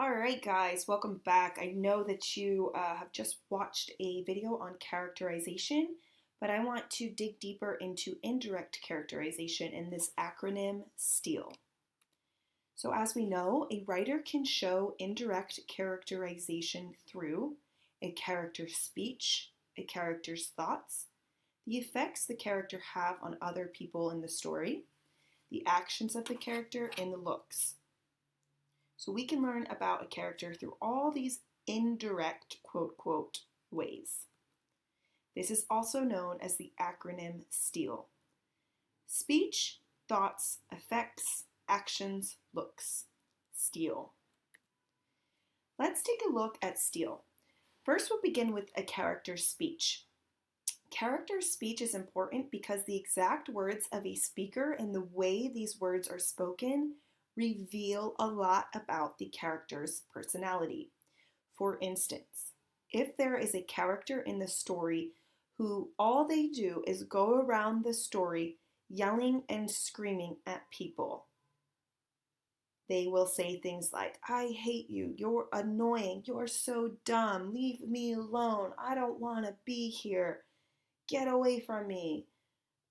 All right, guys, welcome back. I know that you have just watched a video on characterization, but I want to dig deeper into indirect characterization in this acronym STEAL. So, as we know, a writer can show indirect characterization through a character's speech, a character's thoughts, the effects the character have on other people in the story, the actions of the character, and the looks. So we can learn about a character through all these indirect quote ways. This is also known as the acronym STEAL. Speech, thoughts, effects, actions, looks. STEAL. Let's take a look at STEAL. First, we'll begin with a character's speech. Character's speech is important because the exact words of a speaker and the way these words are spoken reveal a lot about the character's personality. For instance, if there is a character in the story who all they do is go around the story yelling and screaming at people, they will say things like, "I hate you, you're annoying, you're so dumb, leave me alone, I don't want to be here, get away from me."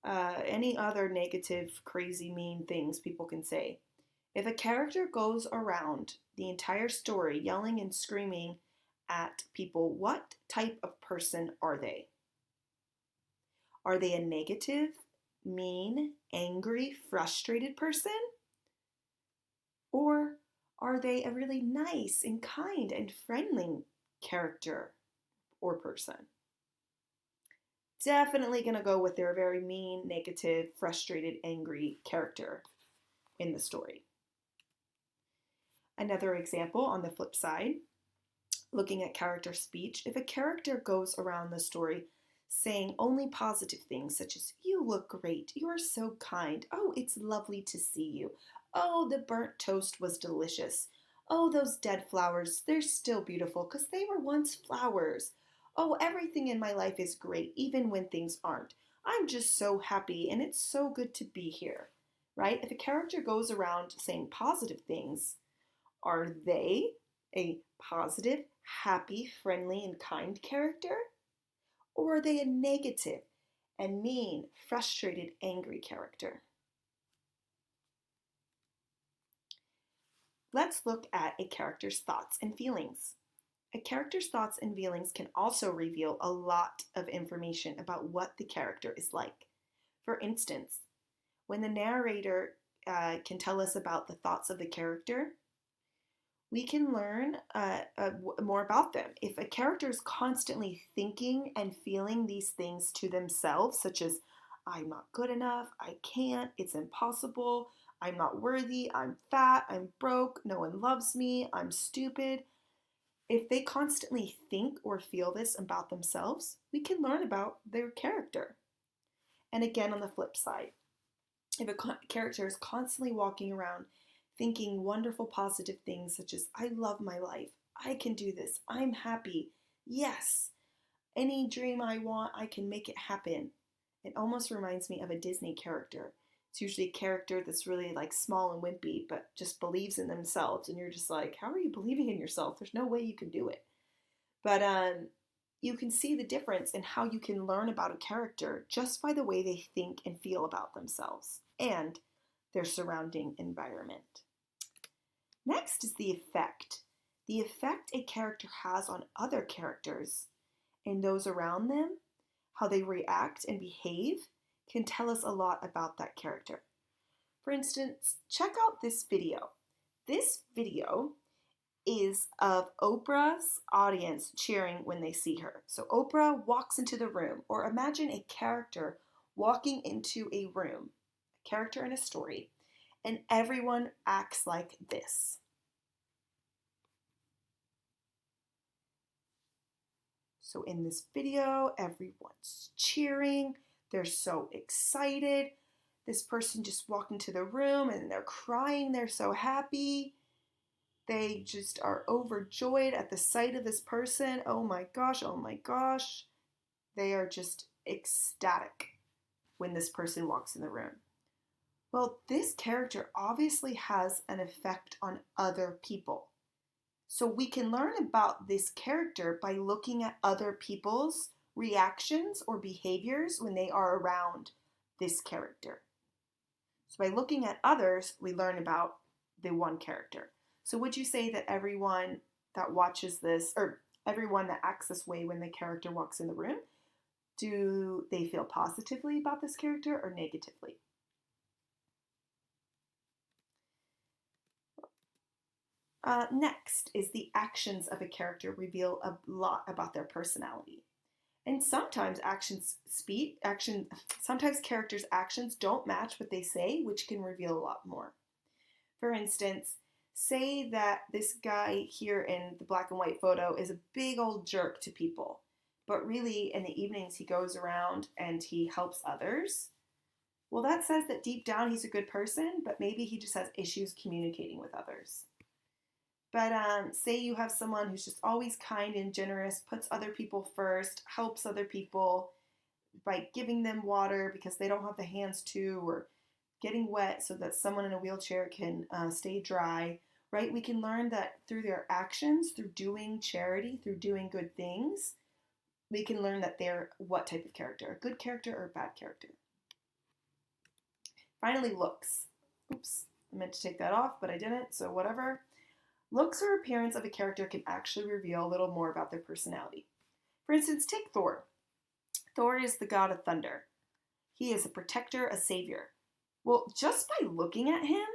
Any other negative, crazy, mean things people can say. If a character goes around the entire story yelling and screaming at people, what type of person are they? Are they a negative, mean, angry, frustrated person? Or are they a really nice and kind and friendly character or person? Definitely going to go with their very mean, negative, frustrated, angry character in the story. Another example on the flip side, looking at character speech, if a character goes around the story saying only positive things such as, "You look great, you're so kind, oh, it's lovely to see you, oh, the burnt toast was delicious, oh, those dead flowers, they're still beautiful because they were once flowers, oh, everything in my life is great even when things aren't, I'm just so happy and it's so good to be here," right? If a character goes around saying positive things, are they a positive, happy, friendly, and kind character? Or are they a negative and mean, frustrated, angry character? Let's look at a character's thoughts and feelings. A character's thoughts and feelings can also reveal a lot of information about what the character is like. For instance, when the narrator can tell us about the thoughts of the character, we can learn more about them. If a character is constantly thinking and feeling these things to themselves, such as, "I'm not good enough, I can't, it's impossible, I'm not worthy, I'm fat, I'm broke, no one loves me, I'm stupid," if they constantly think or feel this about themselves, we can learn about their character. And again, on the flip side, if a character is constantly walking around thinking wonderful positive things such as, "I love my life, I can do this, I'm happy, yes, any dream I want, I can make it happen," it almost reminds me of a Disney character. It's usually a character that's really like small and wimpy, but just believes in themselves. And you're just like, how are you believing in yourself? There's no way you can do it. But you can see the difference in how you can learn about a character just by the way they think and feel about themselves and their surrounding environment. Next is the effect. The effect a character has on other characters and those around them, how they react and behave, can tell us a lot about that character. For instance, check out this video. This video is of Oprah's audience cheering when they see her. So Oprah walks into the room, or imagine a character walking into a room, a character in a story, and everyone acts like this. So in this video, everyone's cheering. They're so excited. This person just walked into the room and they're crying. They're so happy. They just are overjoyed at the sight of this person. Oh my gosh, oh my gosh. They are just ecstatic when this person walks in the room. Well, this character obviously has an effect on other people. So we can learn about this character by looking at other people's reactions or behaviors when they are around this character. So by looking at others, we learn about the one character. So would you say that everyone that watches this, or everyone that acts this way when the character walks in the room, do they feel positively about this character or negatively? Next is the actions of a character reveal a lot about their personality. And sometimes sometimes characters' actions don't match what they say, which can reveal a lot more. For instance, say that this guy here in the black and white photo is a big old jerk to people, but really in the evenings he goes around and he helps others. Well, that says that deep down he's a good person, but maybe he just has issues communicating with others. But say you have someone who's just always kind and generous, puts other people first, helps other people by giving them water because they don't have the hands to, or getting wet so that someone in a wheelchair can stay dry, right? We can learn that through their actions, through doing charity, through doing good things, we can learn that they're what type of character, a good character or a bad character. Finally, looks. Oops, I meant to take that off, but I didn't, so whatever. Looks or appearance of a character can actually reveal a little more about their personality. For instance, take Thor. Thor is the god of thunder. He is a protector, a savior. Well, just by looking at him,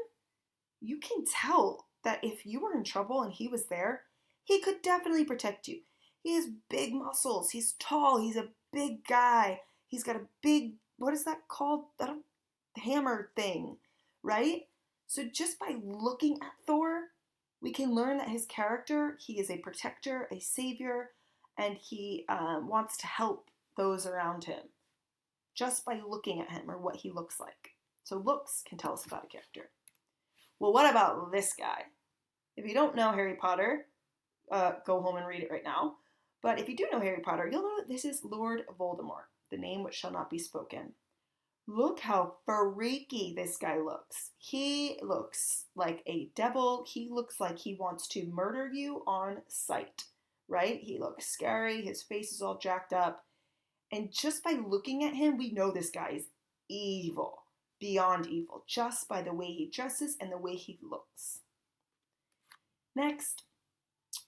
you can tell that if you were in trouble and he was there, he could definitely protect you. He has big muscles. He's tall. He's a big guy. He's got a big, what is that called? Hammer thing, right? So just by looking at Thor, we can learn that his character, he is a protector, a savior, and he wants to help those around him just by looking at him or what he looks like. So looks can tell us about a character. Well, what about this guy? If you don't know Harry Potter, go home and read it right now. But if you do know Harry Potter, you'll know that this is Lord Voldemort, the name which shall not be spoken. Look how freaky this guy looks. He looks like a devil. He looks like he wants to murder you on sight, right? He looks scary. His face is all jacked up. And just by looking at him, we know this guy is evil, beyond evil, just by the way he dresses and the way he looks. Next,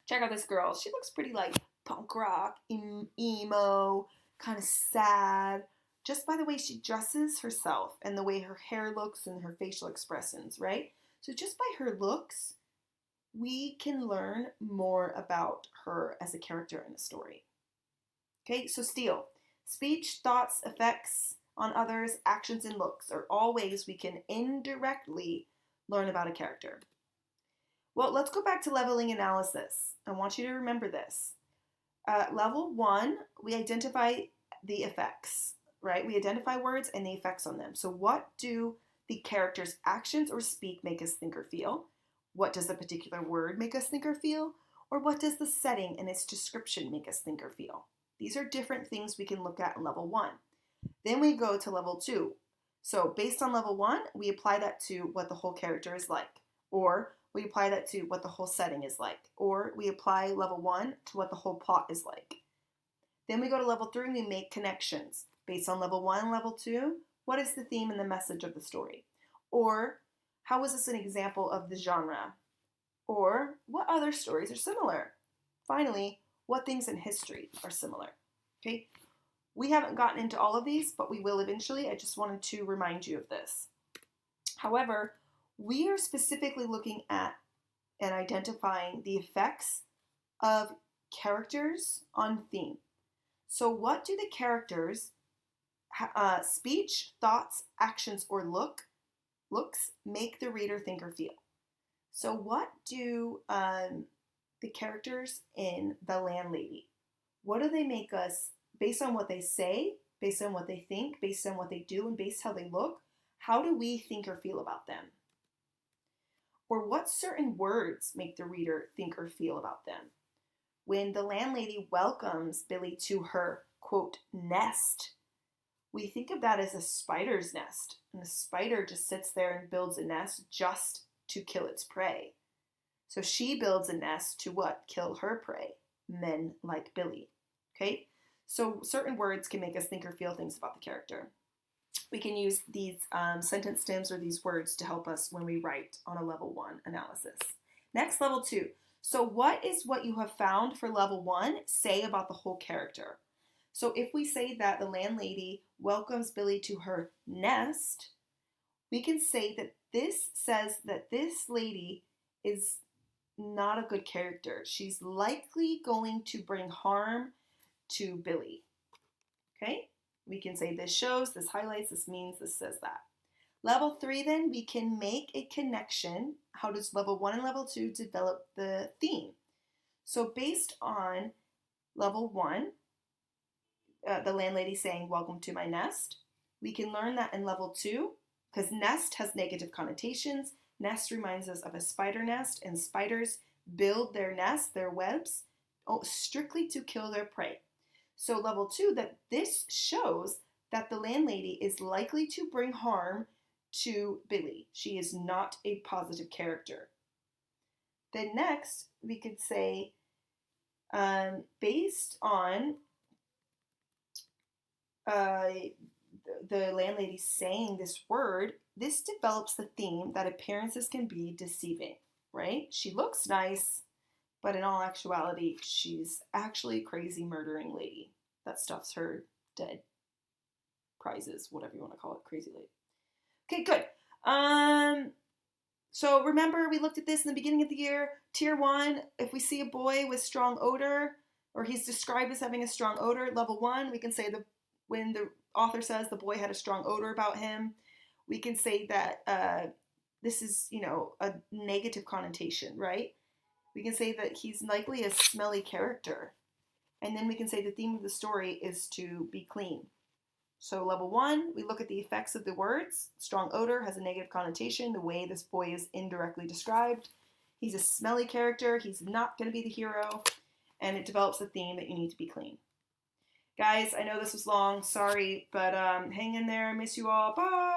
check out this girl. She looks pretty like punk rock, emo, kind of sad, just by the way she dresses herself and the way her hair looks and her facial expressions, right? So just by her looks, we can learn more about her as a character in a story. Okay, so Steele. Speech, thoughts, effects on others, actions, and looks are all ways we can indirectly learn about a character. Well, let's go back to leveling analysis. I want you to remember this. Level 1, we identify the effects, right? We identify words and the effects on them. So what do the character's actions or speak make us think or feel? What does a particular word make us think or feel? Or what does the setting and its description make us think or feel? These are different things we can look at in level 1. Then we go to level 2. So based on level 1, we apply that to what the whole character is like. Or we apply that to what the whole setting is like. Or we apply level 1 to what the whole plot is like. Then we go to level 3 and we make connections. Based on level 1 and level 2, what is the theme and the message of the story? Or how is this an example of the genre? Or what other stories are similar? Finally, what things in history are similar? Okay, we haven't gotten into all of these, but we will eventually. I just wanted to remind you of this. However, we are specifically looking at and identifying the effects of characters on theme. So what do the characters' speech, thoughts, actions, or looks make the reader think or feel? So what do the characters in The Landlady, what do they make us, based on what they say, based on what they think, based on what they do, and based on how they look, how do we think or feel about them? Or what certain words make the reader think or feel about them? When the landlady welcomes Billy to her, quote, nest, we think of that as a spider's nest. And the spider just sits there and builds a nest just to kill its prey. So she builds a nest to what? Kill her prey. Men like Billy. Okay? So certain words can make us think or feel things about the character. We can use these sentence stems or these words to help us when we write on a level 1 analysis. Next, level 2. So what is what you have found for level 1 say about the whole character? So if we say that the landlady welcomes Billy to her nest, we can say that this says that this lady is not a good character. She's likely going to bring harm to Billy. Okay? We can say this shows, this highlights, this means, this says that. Level 3, then, we can make a connection. How does level 1 and level 2 develop the theme? So based on level 1, the landlady saying, welcome to my nest, we can learn that in level 2, because nest has negative connotations, nest reminds us of a spider nest, and spiders build their nests, their webs, strictly to kill their prey. So level 2, that this shows that the landlady is likely to bring harm to Billy. She is not a positive character. Then next, we could say, based on the landlady saying this word, this develops the theme that appearances can be deceiving, right? She looks nice, but in all actuality, she's actually a crazy murdering lady that stuffs her dead prizes, whatever you want to call it, crazy lady. Okay, good. So remember, we looked at this in the beginning of the year. Tier 1, if we see a boy with strong odor, or he's described as having a strong odor, level 1, we can say when the author says the boy had a strong odor about him, we can say that this is, a negative connotation, right? We can say that he's likely a smelly character. And then we can say the theme of the story is to be clean. So level 1, we look at the effects of the words. Strong odor has a negative connotation, the way this boy is indirectly described. He's a smelly character. He's not going to be the hero. And it develops a theme that you need to be clean. Guys, I know this was long. Sorry, but hang in there. I miss you all. Bye.